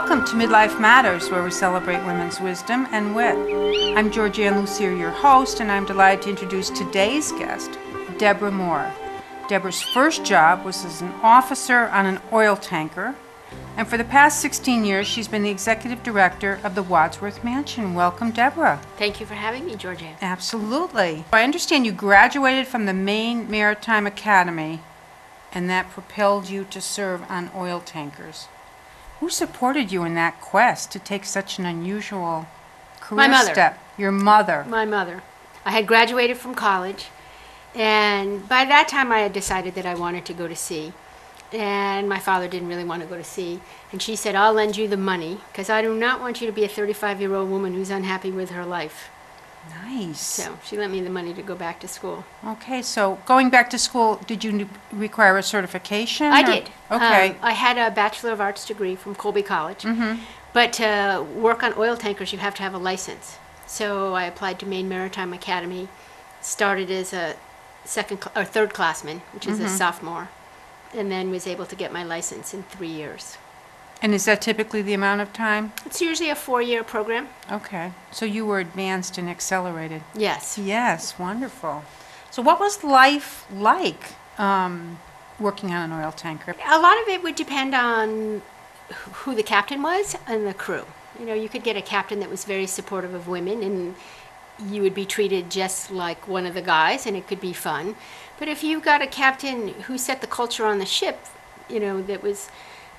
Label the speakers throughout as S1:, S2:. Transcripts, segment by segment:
S1: Welcome to MidLIFE Matters, where we celebrate women's wisdom and wit. I'm Georgian Lussier, your host, and I'm delighted to introduce today's guest, Deborah Moore. Deborah's first job was as an officer on an oil tanker, and for the past 16 years, she's been the executive director of the Wadsworth Mansion. Welcome, Deborah.
S2: Thank you for having me, Georgia.
S1: Absolutely. I understand you graduated from the Maine Maritime Academy, and that propelled you to serve on oil tankers. Who supported you in that quest to take such an unusual career step? Your mother.
S2: My mother. I had graduated from college, and by that time I had decided that I wanted to go to sea. And my father didn't really want to go to sea. And she said, I'll lend you the money, because I do not want you to be a 35-year-old woman who's unhappy with her life.
S1: Nice.
S2: So she lent me the money to go back to school.
S1: Okay, so going back to school, did you require a certification?
S2: I did.
S1: Okay.
S2: I had a Bachelor of Arts degree from Colby College. But to work on oil tankers, you have to have a license. So I applied to Maine Maritime Academy, started as a third classman, which is a sophomore, and then was able to get my license in 3 years.
S1: And is that typically the amount of time?
S2: It's usually a 4-year program.
S1: Okay. So you were advanced and accelerated.
S2: Yes.
S1: Yes, wonderful. So what was life like working on an oil tanker?
S2: A lot of it would depend on who the captain was and the crew. You know, you could get a captain that was very supportive of women, and you would be treated just like one of the guys, and it could be fun. But if you got a captain who set the culture on the ship, you know, that was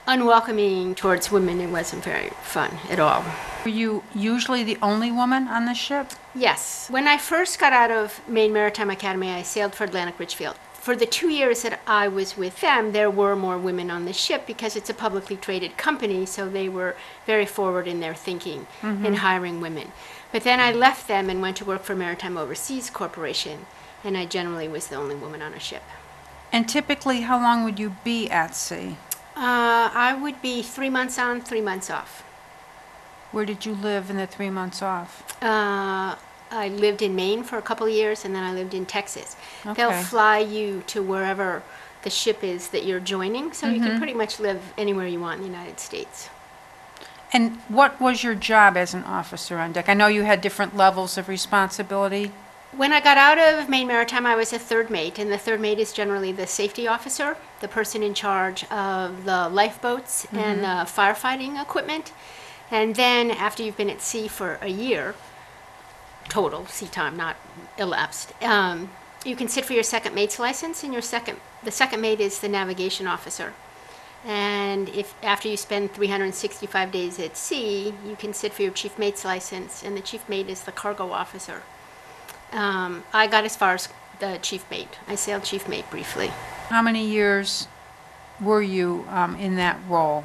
S2: unwelcoming towards women, it wasn't very fun at all.
S1: Were you usually the only woman on the ship?
S2: Yes. When I first got out of Maine Maritime Academy, I sailed for Atlantic Richfield. For the 2 years that I was with them, there were more women on the ship because it's a publicly traded company, so they were very forward in their thinking in hiring women. But then I left them and went to work for Maritime Overseas Corporation, and I generally was the only woman on a ship.
S1: And typically, how long would you be at sea?
S2: I would be 3 months on, 3 months off.
S1: Where did you live in the 3 months off?
S2: I lived in Maine for a couple of years, and then I lived in Texas.
S1: Okay.
S2: They'll fly you to wherever the ship is that you're joining, so you can pretty much live anywhere you want in the United States.
S1: And what was your job as an officer on deck? I know you had different levels of responsibility.
S2: When I got out of Maine Maritime, I was a third mate, and the third mate is generally the safety officer, the person in charge of the lifeboats and the firefighting equipment. And then after you've been at sea for a year, total sea time, not elapsed, you can sit for your second mate's license, and the second mate is the navigation officer. And if after you spend 365 days at sea, you can sit for your chief mate's license, and the chief mate is the cargo officer. I got as far as the chief mate. I sailed chief mate briefly.
S1: How many years were you in that role?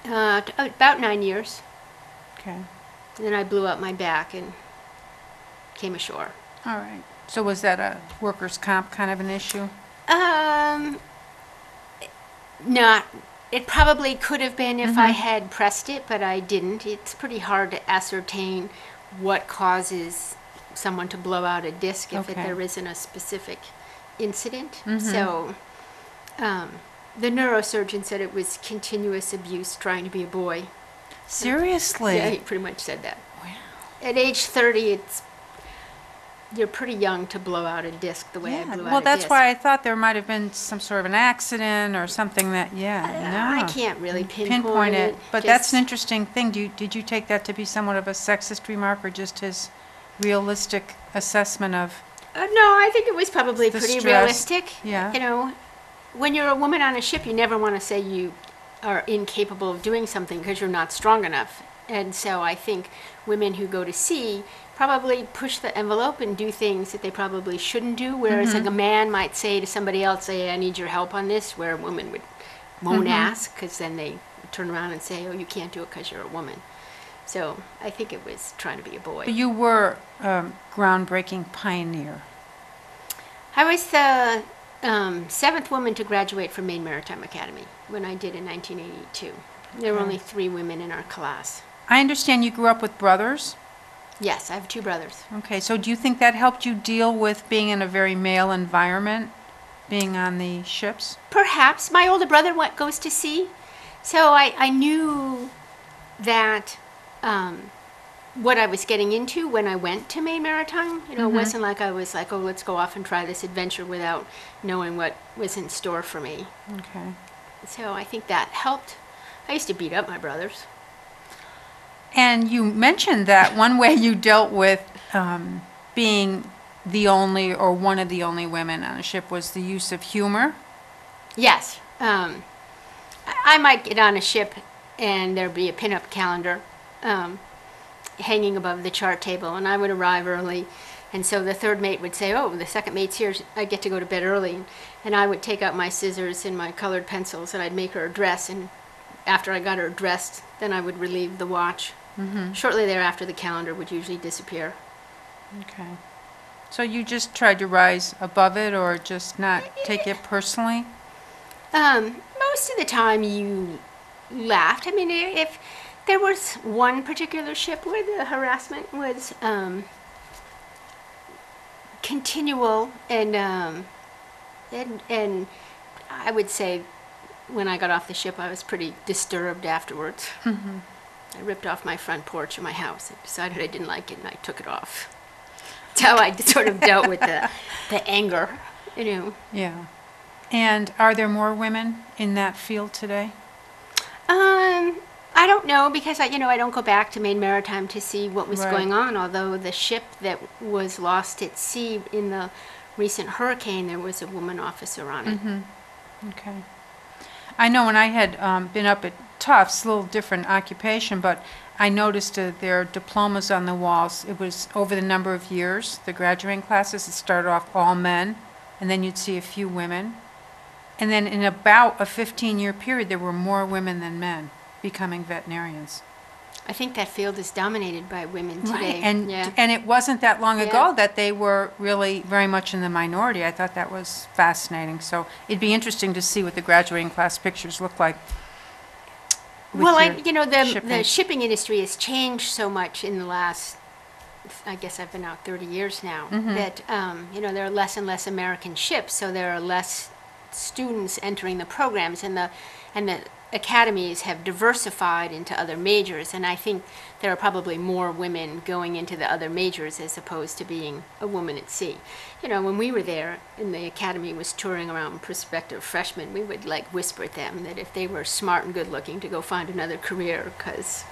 S2: About 9 years.
S1: Okay.
S2: And then I blew out my back and came ashore.
S1: All right. So was that a workers' comp kind of an issue?
S2: Not. It probably could have been if I had pressed it, but I didn't. It's pretty hard to ascertain what causes someone to blow out a disc if there isn't a specific incident. So the neurosurgeon said it was continuous abuse trying to be a boy.
S1: Seriously?
S2: Yeah, he pretty much said that.
S1: Wow.
S2: At age 30, you're pretty young to blow out a disc the way I blew out a disc.
S1: Well, that's why I thought there might have been some sort of an accident or something that,
S2: I can't really pinpoint it.
S1: But that's an interesting thing. Did you take that to be somewhat of a sexist remark, or just his realistic assessment of
S2: No, I think it was probably pretty realistic.
S1: Yeah.
S2: You know, when you're a woman on a ship, you never want to say you are incapable of doing something because you're not strong enough. And so I think women who go to sea probably push the envelope and do things that they probably shouldn't do, whereas like a man might say to somebody else, say, I need your help on this, where a woman won't ask, because then they turn around and say, oh, you can't do it because you're a woman. So I think it was trying to be a boy.
S1: But you were a groundbreaking pioneer.
S2: I was the 7th woman to graduate from Maine Maritime Academy when I did in 1982. There were only 3 women in our class.
S1: I understand you grew up with brothers?
S2: Yes, I have 2 brothers.
S1: Okay, so do you think that helped you deal with being in a very male environment, being on the ships?
S2: Perhaps. My older brother goes to sea, so I knew that what I was getting into when I went to Maine Maritime. You know, it wasn't like I was like, oh, let's go off and try this adventure without knowing what was in store for me.
S1: Okay.
S2: So I think that helped. I used to beat up my brothers.
S1: And you mentioned that one way you dealt with being the only or one of the only women on a ship was the use of humor.
S2: Yes. I might get on a ship and there'd be a pinup calendar hanging above the chart table, and I would arrive early. And so the third mate would say, oh, the second mate's here, I get to go to bed early. And I would take out my scissors and my colored pencils, and I'd make her a dress. And after I got her dressed, then I would relieve the watch. Shortly thereafter, the calendar would usually disappear.
S1: Okay. So you just tried to rise above it, or just not take it personally?
S2: Most of the time you laughed. I mean, if there was one particular ship where the harassment was continual, and I would say when I got off the ship, I was pretty disturbed afterwards. I ripped off my front porch of my house and decided I didn't like it, and I took it off. That's how I sort of dealt with the anger, you know.
S1: Yeah. And are there more women in that field today?
S2: I don't know, because I don't go back to Maine Maritime to see what was going on. Although the ship that was lost at sea in the recent hurricane, there was a woman officer on it.
S1: Okay. I know when I had been up at Tufts, a little different occupation, but I noticed their diplomas on the walls. It was over the number of years, the graduating classes. It started off all men, and then you'd see a few women. And then in about a 15-year period, there were more women than men becoming veterinarians.
S2: I think that field is dominated by women today.
S1: Right. And it wasn't that long ago that they were really very much in the minority. I thought that was fascinating. So it'd be interesting to see what the graduating class pictures look like.
S2: Well, the shipping industry has changed so much in the last, I guess I've been out 30 years now, that, there are less and less American ships, so there are less students entering the programs, and the academies have diversified into other majors, and I think there are probably more women going into the other majors as opposed to being a woman at sea. You know, when we were there and the academy was touring around prospective freshmen, we would like whisper at them that if they were smart and good looking, to go find another career, because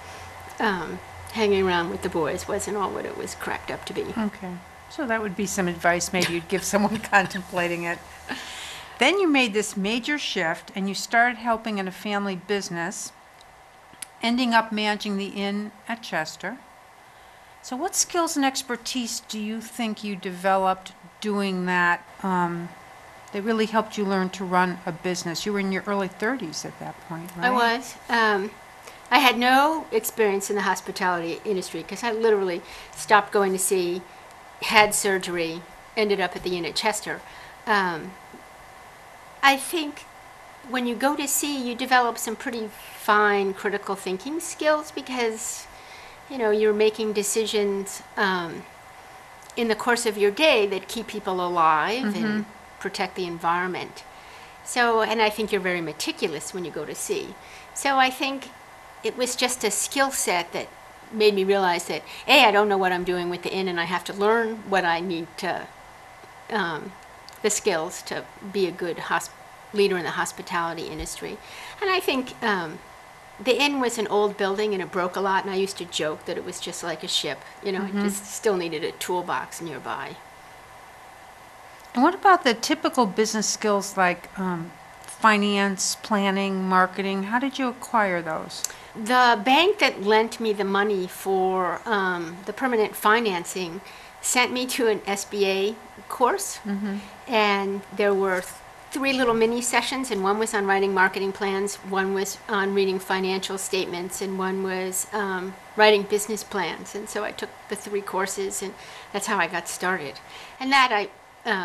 S2: hanging around with the boys wasn't all what it was cracked up to be.
S1: Okay. So that would be some advice maybe you'd give someone contemplating it. Then you made this major shift, and you started helping in a family business, ending up managing the inn at Chester. So what skills and expertise do you think you developed doing that that really helped you learn to run a business? You were in your early 30s at that point, right?
S2: I was. I had no experience in the hospitality industry, because I literally stopped going to sea, had surgery, ended up at the inn at Chester. I think when you go to sea, you develop some pretty fine critical thinking skills, because, you're making decisions in the course of your day that keep people alive and protect the environment. So, and I think you're very meticulous when you go to sea. So I think it was just a skill set that made me realize that, A, I don't know what I'm doing with the inn, and I have to learn what I need to, the skills to be a good leader in the hospitality industry. And I think the inn was an old building, and it broke a lot, and I used to joke that it was just like a ship. It just still needed a toolbox nearby.
S1: And what about the typical business skills like finance, planning, marketing? How did you acquire those?
S2: The bank that lent me the money for the permanent financing sent me to an SBA course, and there were 3 little mini sessions, and one was on writing marketing plans, one was on reading financial statements, and one was writing business plans. And so I took the 3 courses, and that's how I got started. And that I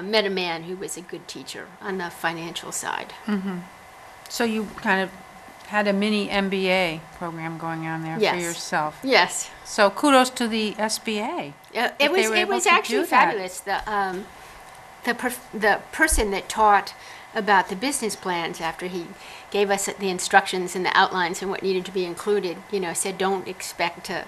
S2: met a man who was a good teacher on the financial side.
S1: So you kind of had a mini MBA program going on there for yourself.
S2: Yes.
S1: So kudos to the SBA.
S2: It was actually fabulous. The person that taught about the business plans after he gave us the instructions and the outlines and what needed to be included. Said don't expect to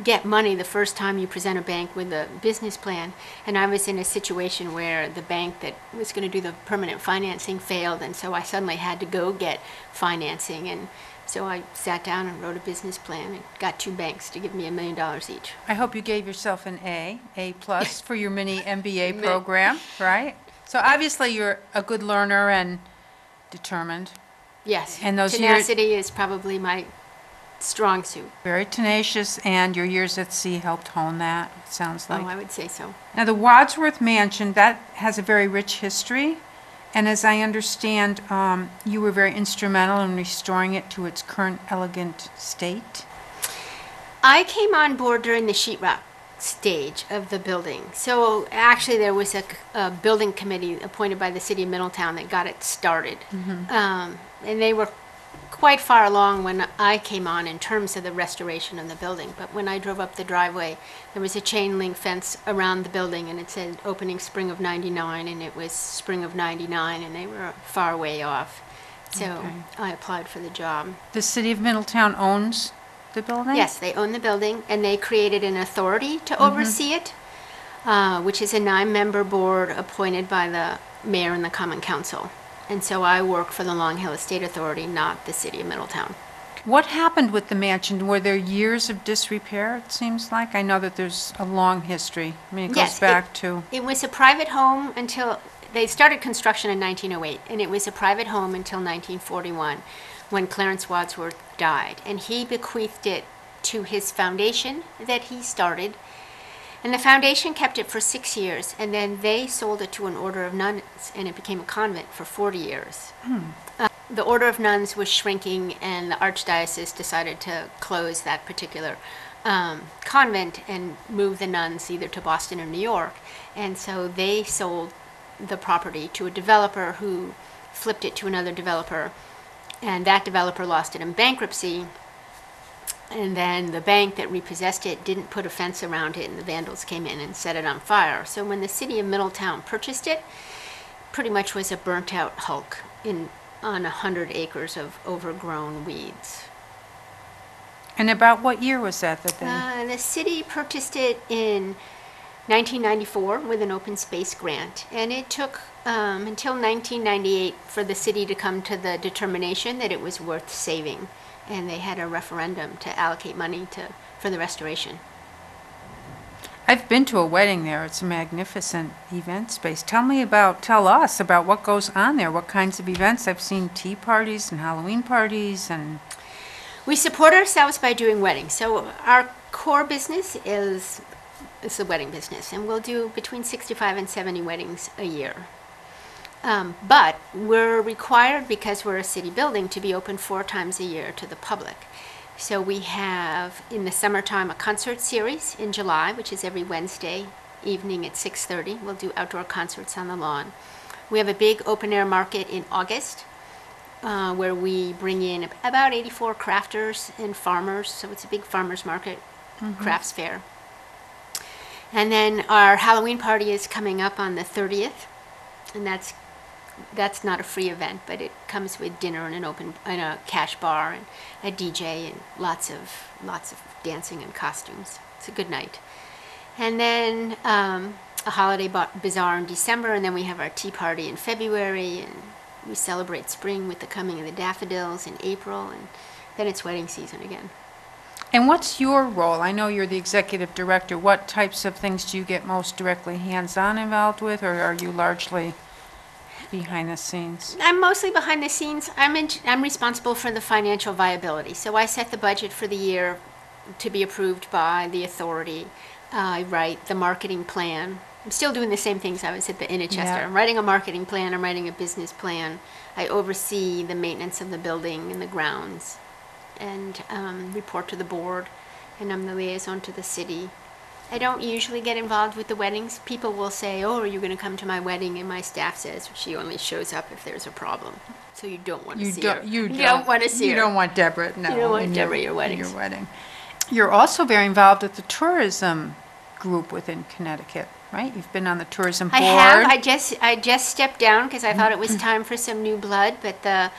S2: get money the first time you present a bank with a business plan. And I was in a situation where the bank that was going to do the permanent financing failed, and so I suddenly had to go get financing. And so I sat down and wrote a business plan and got 2 banks to give me $1 million each.
S1: I hope you gave yourself an A plus for your mini MBA program, right? So obviously you're a good learner and determined.
S2: Yes,
S1: And those
S2: tenacity is probably my strong suit.
S1: Very tenacious, and your years at sea helped hone that, it sounds like.
S2: Oh, I would say so.
S1: Now, the Wadsworth Mansion, that has a very rich history, and as I understand, you were very instrumental in restoring it to its current elegant state.
S2: I came on board during the sheetrock stage of the building. So actually there was a building committee appointed by the city of Middletown that got it started. And they were quite far along when I came on in terms of the restoration of the building. But when I drove up the driveway, there was a chain link fence around the building, and it said opening spring of '99, and it was spring of '99, and they were far way off. So
S1: Okay.
S2: I applied for the job.
S1: The city of Middletown owns the building?
S2: Yes, they own the building, and they created an authority to oversee it, which is a 9-member board appointed by the mayor and the common council. And so I work for the Long Hill Estate Authority, not the city of Middletown.
S1: What happened with the mansion? Were there years of disrepair, it seems like? I know that there's a long history. I mean, it goes
S2: Yes,
S1: back to...
S2: It was a private home until, they started construction in 1908, and it was a private home until 1941, when Clarence Wadsworth died. And he bequeathed it to his foundation that he started. And the foundation kept it for 6 years, and then they sold it to an order of nuns, and it became a convent for 40 years. The order of nuns was shrinking, and the archdiocese decided to close that particular convent and move the nuns either to Boston or New York. And so they sold the property to a developer who flipped it to another developer, and that developer lost it in bankruptcy. And then the bank that repossessed it didn't put a fence around it, and the vandals came in and set it on fire. So when the city of Middletown purchased it, pretty much was a burnt-out hulk on 100 acres of overgrown weeds.
S1: And about what year was that they...
S2: The city purchased it in 1994 with an open space grant, and it took until 1998 for the city to come to the determination that it was worth saving. And they had a referendum to allocate money for the restoration.
S1: I've been to a wedding there. It's a magnificent event space. Tell us about what goes on there, what kinds of events. I've seen tea parties and Halloween parties and...
S2: We support ourselves by doing weddings. So our core business is the wedding business, and we'll do between 65 and 70 weddings a year. But we're required, because we're a city building, to be open 4 times a year to the public. So we have, in the summertime, a concert series in July, which is every Wednesday evening at 6:30. We'll do outdoor concerts on the lawn. We have a big open-air market in August, where we bring in about 84 crafters and farmers. So it's a big farmers market, crafts fair. And then our Halloween party is coming up on the 30th, and that's not a free event, but it comes with dinner and a cash bar and a DJ and lots of dancing and costumes. It's a good night. And then a holiday bazaar in December, and then we have our tea party in February, and we celebrate spring with the coming of the daffodils in April, and then it's wedding season again.
S1: And what's your role? I know you're the executive director. What types of things do you get most directly hands-on involved with, or are you largely behind the scenes?
S2: I'm mostly behind the scenes. I'm responsible for the financial viability. So I set the budget for the year to be approved by the authority. I write the marketing plan. I'm still doing the same things I was at the Inn at Chester.
S1: Yeah.
S2: I'm writing a marketing plan. I'm writing a business plan. I oversee the maintenance of the building and the grounds, and report to the board. And I'm the liaison to the city. I don't usually get involved with the weddings. People will say, "Oh, are you going to come to my wedding?" And my staff says she only shows up if there's a problem. So you don't want to see her.
S1: You
S2: don't want to see her.
S1: You don't want Deborah, no.
S2: You don't want Deborah at your
S1: in
S2: weddings.
S1: your wedding. You're also very involved with the tourism group within Connecticut, right? You've been on the tourism board.
S2: I have. I just stepped down because I thought it was time for some new blood. But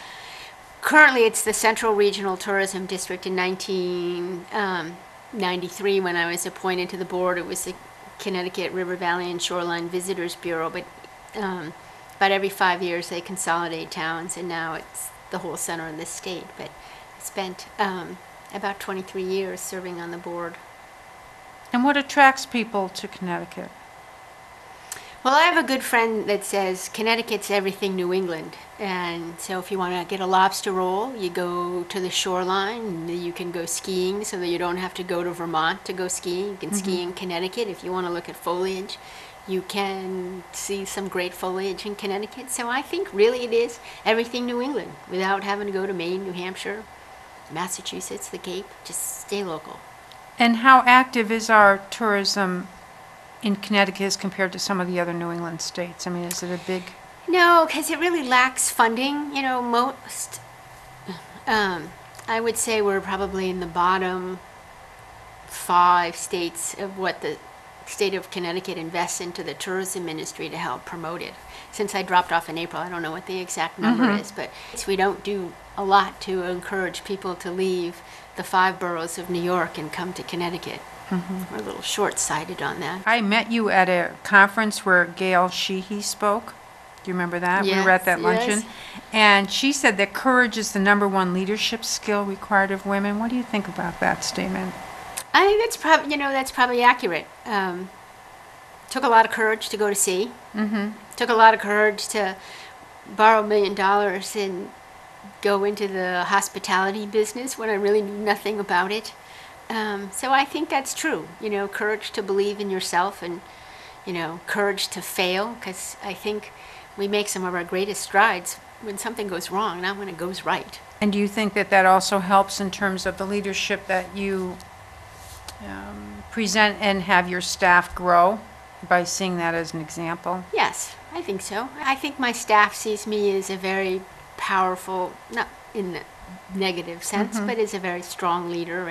S2: currently, it's the Central Regional Tourism District. In 1993, when I was appointed to the board, it was the Connecticut River Valley and Shoreline Visitors Bureau. But about every 5 years, they consolidate towns, and now it's the whole center of the state. But I spent about 23 years serving on the board.
S1: And what attracts people to Connecticut?
S2: Well, I have a good friend that says Connecticut's everything New England. And so if you want to get a lobster roll, you go to the shoreline. You can go skiing so that you don't have to go to Vermont to go skiing. You can ski in Connecticut. If you want to look at foliage, you can see some great foliage in Connecticut. So I think really it is everything New England without having to go to Maine, New Hampshire, Massachusetts, the Cape. Just stay local.
S1: And how active is our tourism in Connecticut as compared to some of the other New England states? I mean, is it a big...
S2: No, because it really lacks funding. You know, most, I would say we're probably in the bottom 5 states of what the state of Connecticut invests into the tourism industry to help promote it. Since I dropped off in April, I don't know what the exact number is, but we don't do a lot to encourage people to leave the 5 boroughs of New York and come to Connecticut. We're a little short-sighted on that.
S1: I met you at a conference where Gail Sheehy spoke. Do you remember that?
S2: Yes,
S1: we were at that luncheon.
S2: yes.
S1: And she said that courage is the #1 leadership skill required of women. What do you think about that statement?
S2: I think that's probably accurate. Took a lot of courage to go to sea. Took a lot of courage to borrow $1 million and go into the hospitality business when I really knew nothing about it. So I think that's true. You know, courage to believe in yourself and, you know, courage to fail, because I think we make some of our greatest strides when something goes wrong, not when it goes right.
S1: And do you think that that also helps in terms of the leadership that you present and have your staff grow by seeing that as an example?
S2: Yes, I think so. I think my staff sees me as a very powerful, not in the negative sense, but as a very strong leader,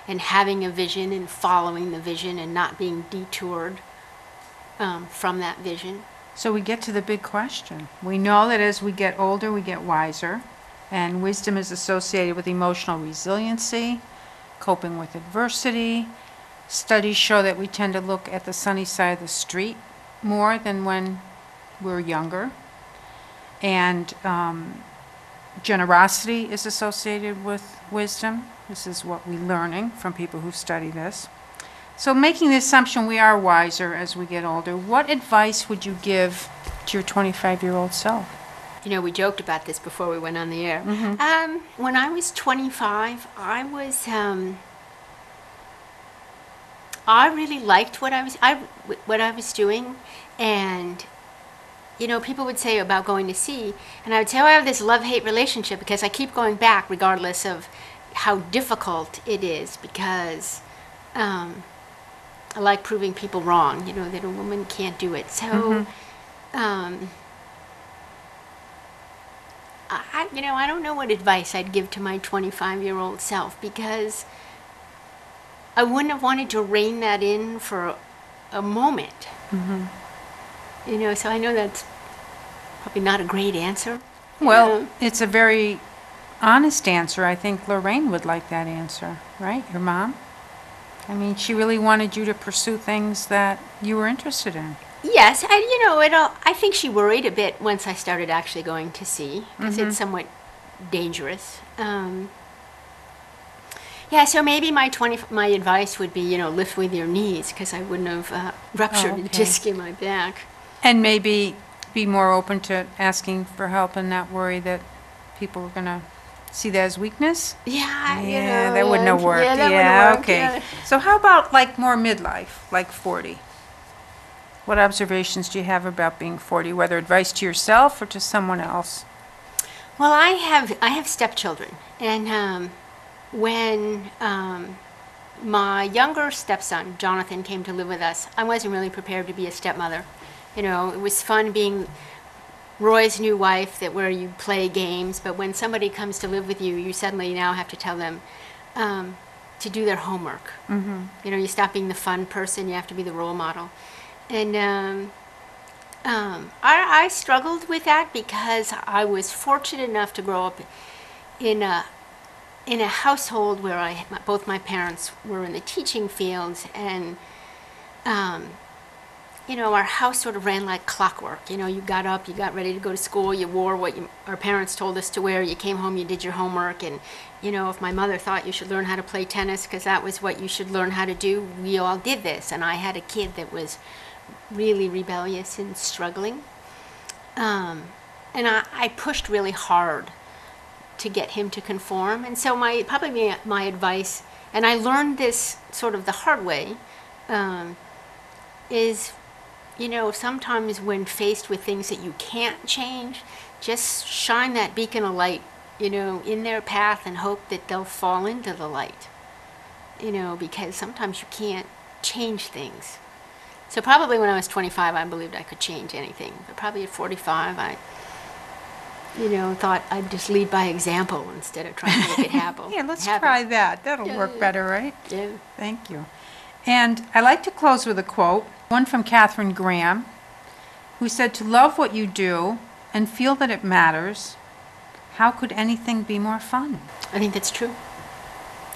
S2: and having a vision and following the vision and not being detoured from that vision.
S1: So we get to the big question. We know that as we get older, we get wiser, and wisdom is associated with emotional resiliency, coping with adversity. Studies show that we tend to look at the sunny side of the street more than when we're younger. And generosity is associated with wisdom. This is what we're learning from people who study this. So making the assumption we are wiser as we get older, what advice would you give to your 25-year-old self?
S2: You know, we joked about this before we went on the air. When I was 25, I really liked what I was doing, and you know, people would say about going to sea, and I would say, oh, I have this love-hate relationship because I keep going back regardless of how difficult it is, because I like proving people wrong, you know, that a woman can't do it. So, I don't know what advice I'd give to my 25-year-old self, because I wouldn't have wanted to rein that in for a moment. You know, so I know that's probably not a great answer.
S1: Well, it's a very honest answer. I think Lorraine would like that answer, right? Your mom? I mean, she really wanted you to pursue things that you were interested in.
S2: Yes, I think she worried a bit once I started actually going to sea, because it's somewhat dangerous. Yeah, so maybe my advice would be, you know, lift with your knees, because I wouldn't have ruptured a disc in my back.
S1: And maybe be more open to asking for help and not worry that people were going to see that as weakness?
S2: Yeah,
S1: that wouldn't have worked.
S2: Yeah, that wouldn't have worked,
S1: okay.
S2: yeah.
S1: So how about like more midlife, like 40? What observations do you have about being 40, whether advice to yourself or to someone else?
S2: Well, I have stepchildren, and when my younger stepson, Jonathan, came to live with us, I wasn't really prepared to be a stepmother. You know, it was fun being Roy's new wife, where you play games, but when somebody comes to live with you, you suddenly now have to tell them, to do their homework. You know, you stop being the fun person, you have to be the role model. And I struggled with that because I was fortunate enough to grow up in a household where both my parents were in the teaching fields, and you know, our house sort of ran like clockwork. You know, you got up, you got ready to go to school, you wore what our parents told us to wear, you came home, you did your homework, and you know, if my mother thought you should learn how to play tennis because that was what you should learn how to do, we all did this. And I had a kid that was really rebellious and struggling. And I pushed really hard to get him to conform. And so probably my advice, and I learned this sort of the hard way, is, you know, sometimes when faced with things that you can't change, just shine that beacon of light, you know, in their path and hope that they'll fall into the light, you know, because sometimes you can't change things. So probably when I was 25, I believed I could change anything. But probably at 45, I, you know, thought I'd just lead by example instead of trying to make it happen.
S1: Yeah, let's try that. That'll work better, right?
S2: Yeah.
S1: Thank you. And I like to close with a quote, one from Katharine Graham, who said, "To love what you do and feel that it matters, how could anything be more fun?"
S2: I think that's true.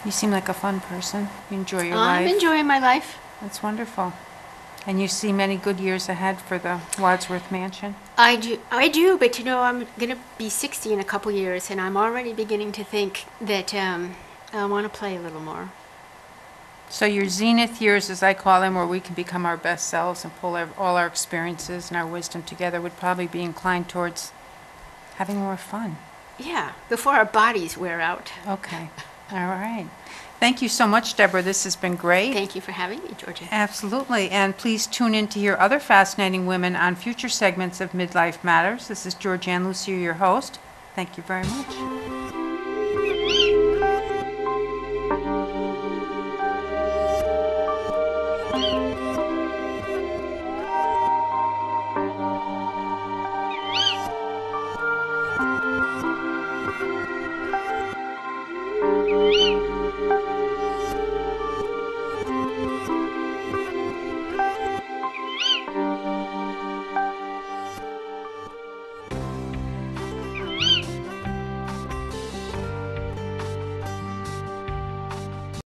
S1: You seem like a fun person. You enjoy your life.
S2: I'm enjoying my life.
S1: That's wonderful. And you see many good years ahead for the Wadsworth Mansion?
S2: I do, but you know, I'm going to be 60 in a couple years, and I'm already beginning to think that I want to play a little more.
S1: So your zenith years, as I call them, where we can become our best selves and pull all our experiences and our wisdom together, would probably be inclined towards having more fun.
S2: Yeah, before our bodies wear out.
S1: Okay. All right. Thank you so much, Deborah. This has been great.
S2: Thank you for having me, Georgia.
S1: Absolutely. And please tune in to hear other fascinating women on future segments of MidLIFE Matters. This is Georgian Lussier, your host. Thank you very much.